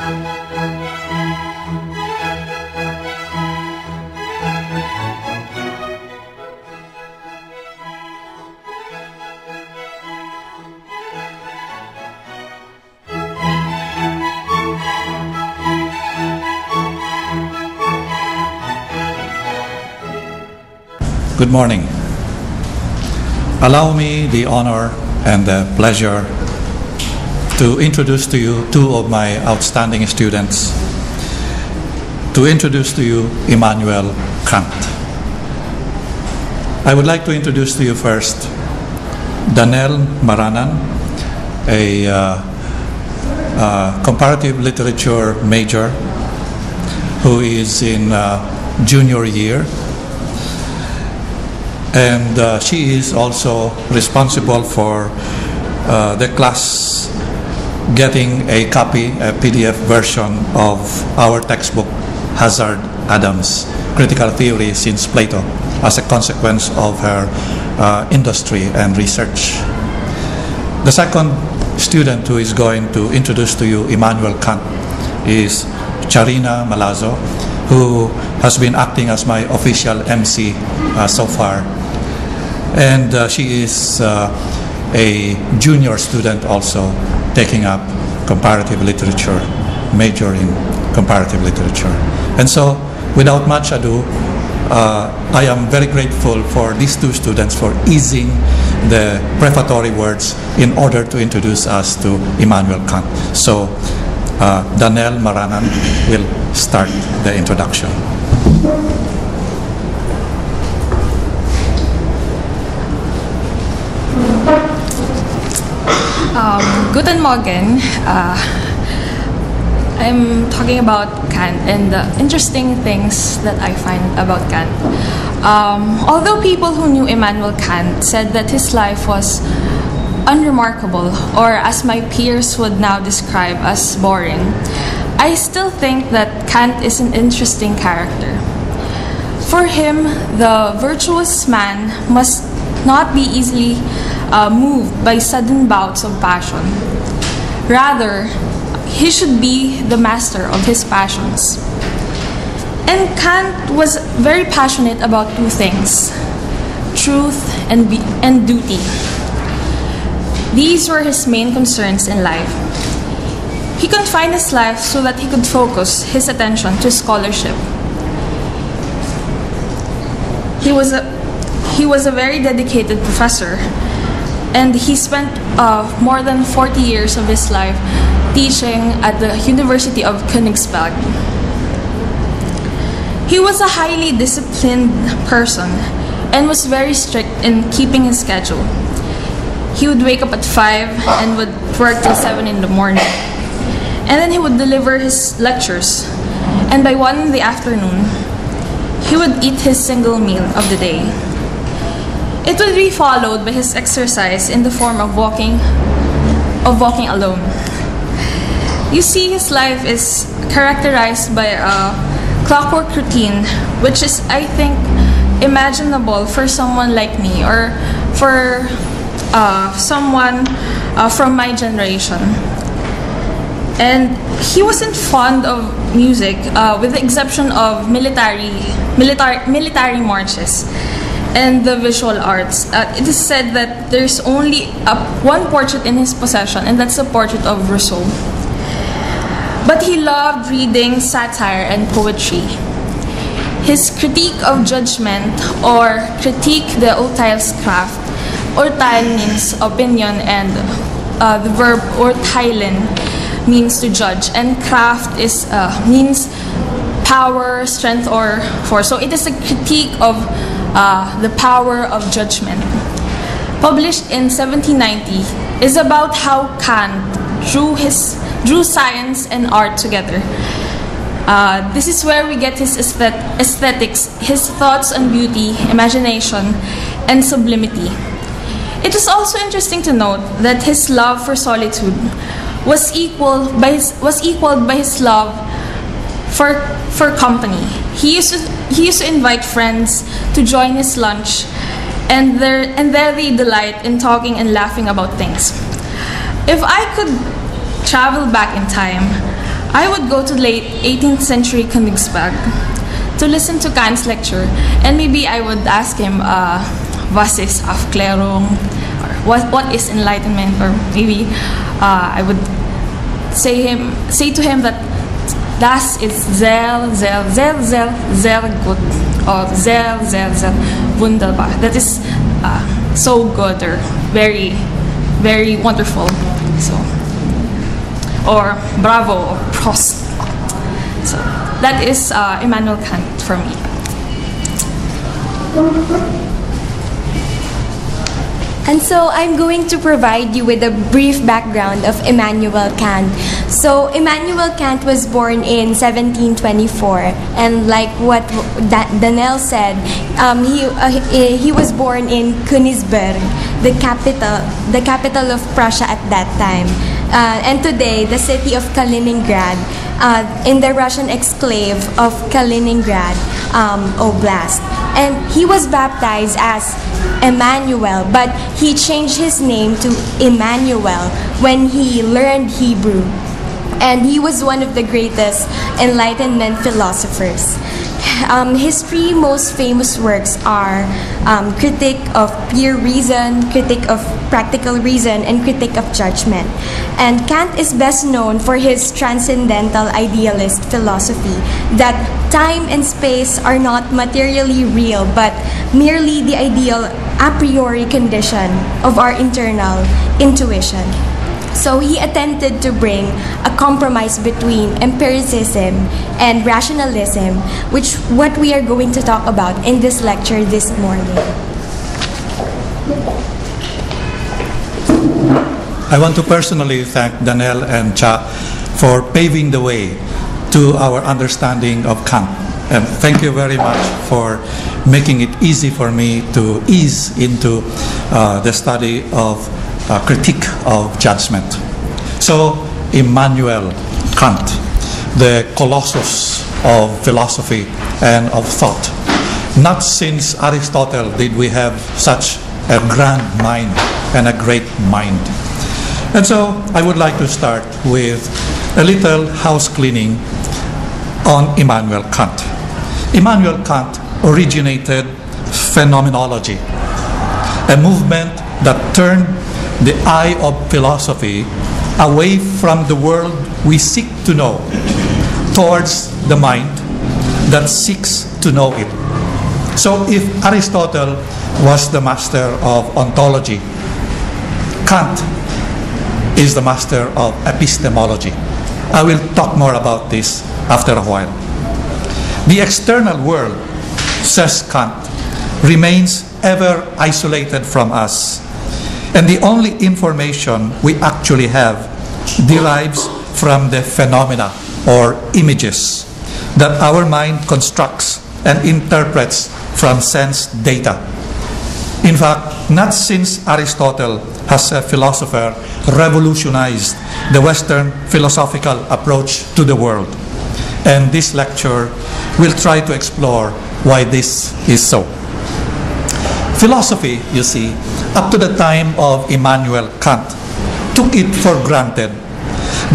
Good morning. Allow me the honor and the pleasure to introduce to you two of my outstanding students, to introduce to you Immanuel Kant. I would like to introduce to you first Danelle Maranan, a comparative literature major who is in junior year. And she is also responsible for the class getting a copy, a PDF version of our textbook, Hazard Adams, Critical Theory Since Plato, as a consequence of her industry and research. The second student who is going to introduce to you Immanuel Kant is Charina Malazzo, who has been acting as my official MC so far. And she is a junior student also, taking up comparative literature, major in comparative literature. And so, without much ado, I am very grateful for these two students for easing the prefatory words in order to introduce us to Immanuel Kant. So, Danelle Maranan will start the introduction. Guten Morgen. I'm talking about Kant and the interesting things that I find about Kant. Although people who knew Immanuel Kant said that his life was unremarkable, or as my peers would now describe as boring, I still think that Kant is an interesting character. For him, the virtuous man must not be easily moved by sudden bouts of passion. Rather, he should be the master of his passions. And Kant was very passionate about two things: truth and duty. These were his main concerns in life. He confined his life so that he could focus his attention to scholarship. He was a very dedicated professor, and he spent more than 40 years of his life teaching at the University of Königsberg. He was a highly disciplined person and was very strict in keeping his schedule. He would wake up at 5 and would work till 7 in the morning. And then he would deliver his lectures. And by 1 in the afternoon, he would eat his single meal of the day. It would be followed by his exercise in the form of walking alone. You see, his life is characterized by a clockwork routine, which is, I think, imaginable for someone like me, or for someone from my generation. And he wasn't fond of music, with the exception of military marches and the visual arts. It is said that there's only one portrait in his possession, and that's the portrait of Rousseau. But he loved reading satire and poetry. His critique of Judgement, or critique the urteilskraft. Urteil means opinion, and the verb urteilen means to judge, and kraft means power, strength, or force. So it is a critique of the power of judgment. Published in 1790, is about how Kant drew science and art together. This is where we get his aesthetics, his thoughts on beauty, imagination, and sublimity. It is also interesting to note that his love for solitude was equaled by his love for company. He used to invite friends to join his lunch, and there they delight in talking and laughing about things. If I could travel back in time, I would go to late 18th century Königsberg to listen to Kant's lecture, and maybe I would ask him, was ist Aufklärung, or what is enlightenment, or maybe I would say to him that das ist sehr, sehr, sehr, sehr, sehr gut, or sehr, sehr, sehr wunderbar. That is so good, or very, very wonderful. So, or bravo, or Prost. So that is Immanuel Kant for me. And so I'm going to provide you with a brief background of Immanuel Kant. So Immanuel Kant was born in 1724, and like what Daniel said, he was born in Königsberg, the capital of Prussia at that time. And today, the city of Kaliningrad, in the Russian exclave of Kaliningrad Oblast. And he was baptized as Emmanuel, but he changed his name to Immanuel when he learned Hebrew. And he was one of the greatest Enlightenment philosophers. His three most famous works are Critique of Pure Reason, Critique of Practical Reason, and Critique of Judgement. And Kant is best known for his transcendental idealist philosophy that time and space are not materially real, but merely the ideal a priori condition of our internal intuition. So he attempted to bring a compromise between empiricism and rationalism, which what we are going to talk about in this lecture this morning. I want to personally thank Daniel and Cha for paving the way to our understanding of Kant. And thank you very much for making it easy for me to ease into the study of critique of judgment. So, Immanuel Kant, the colossus of philosophy and of thought. Not since Aristotle did we have such a grand mind and a great mind. And so, I would like to start with a little house cleaning on Immanuel Kant. Immanuel Kant originated phenomenology, a movement that turned the eye of philosophy away from the world we seek to know towards the mind that seeks to know it. So if Aristotle was the master of ontology, Kant is the master of epistemology. I will talk more about this after a while. The external world, says Kant, remains ever isolated from us. And the only information we actually have derives from the phenomena or images that our mind constructs and interprets from sense data. In fact, not since Aristotle has a philosopher revolutionized the Western philosophical approach to the world. And this lecture will try to explore why this is so. Philosophy, you see, up to the time of Immanuel Kant, took it for granted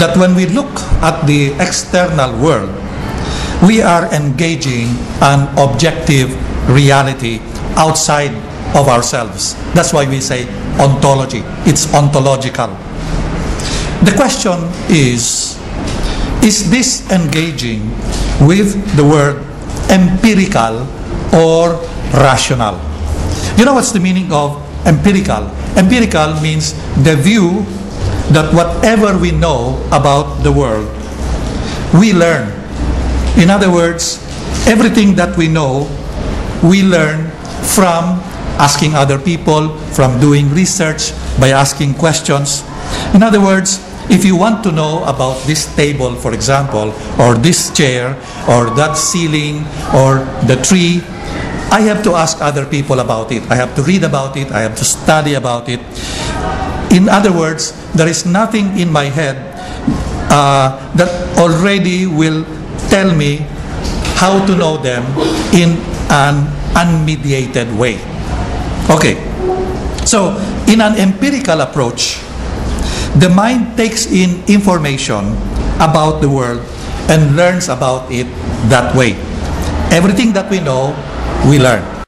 that when we look at the external world, we are engaging an objective reality outside of ourselves. That's why we say ontology. It's ontological. The question is this engaging with the word empirical or rational? You know what's the meaning of empirical? Empirical means the view that whatever we know about the world, we learn. In other words, everything that we know, we learn from asking other people, from doing research, by asking questions. In other words, if you want to know about this table, for example, or this chair, or that ceiling, or the tree, I have to ask other people about it. I have to read about it. I have to study about it. In other words, there is nothing in my head that already will tell me how to know them in an unmediated way. Okay, so in an empirical approach, the mind takes in information about the world and learns about it that way. Everything that we know, we learn.